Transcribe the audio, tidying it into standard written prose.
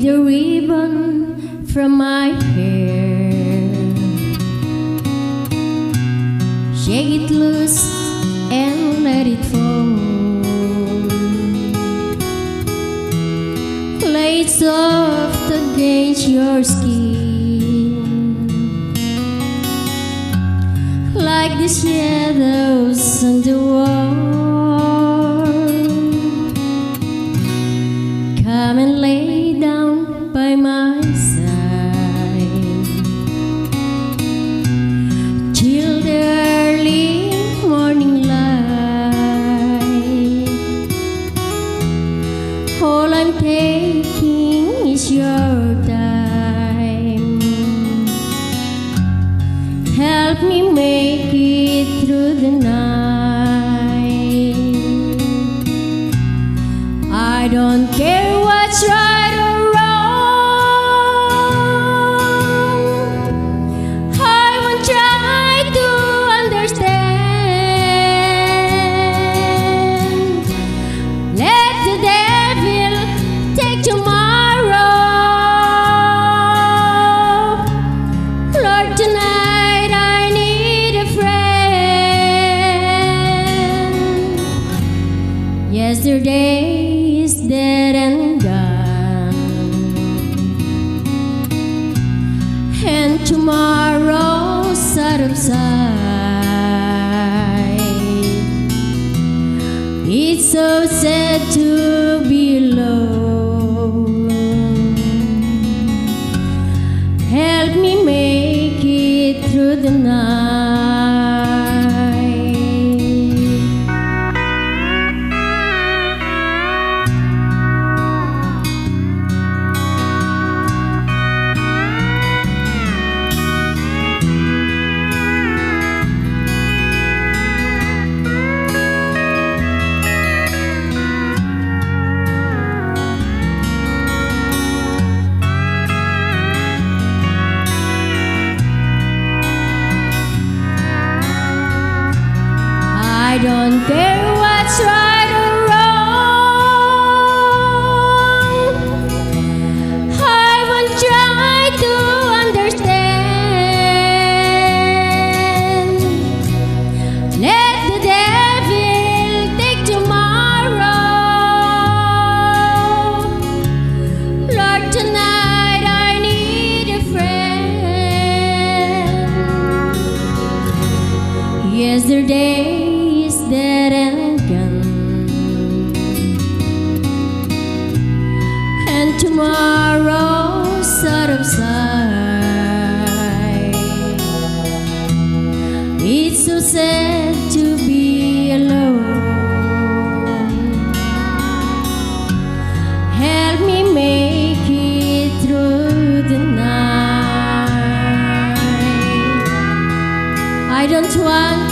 the ribbon from my hair, shake it loose and let it fall. Lay it soft against your skin, like the shadows on the wall. Come and lay down by my side till the early morning light. All I'm taking is your time. Help me make it through the night. I don't care what's right or wrong. I won't try to understand. Let the devil take tomorrow. Lord, tonight I need a friend. Yesterday is dead and gone, and tomorrow's out of sight. It's so sad to be alone. Help me make it through the night. I don't care what's right or wrong. I won't try to understand. Let the devil take tomorrow. Lord, tonight I need a friend. Yesterday dead and gone, and tomorrow's out of sight. It's so sad to be alone. Help me make it through the night. I don't want